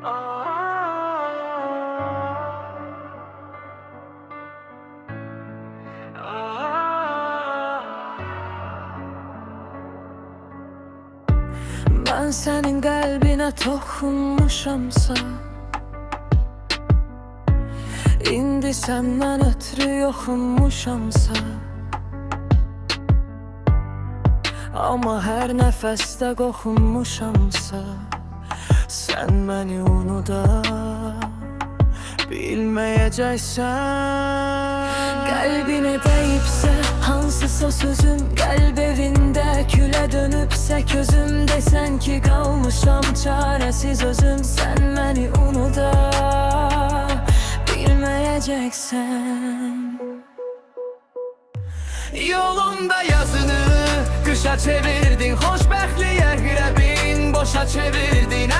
Ben senin kalbine toxunmuşamsa, İndi senden ötürü yoxunmuşamsa, ama her nəfəsdə qoxunmuşamsa, sen məni unuda bilməyəcəksən. Qəlbinə dəyibsə hansısa sözüm, qəlb evində külə dönübsə közüm, desən ki qalmışam çarəsiz özüm, sen məni unuda bilməyəcəksən. Yolunda yazını kışa çevirdin, xoşbəxtliyə qirəbin boşa çevirdin.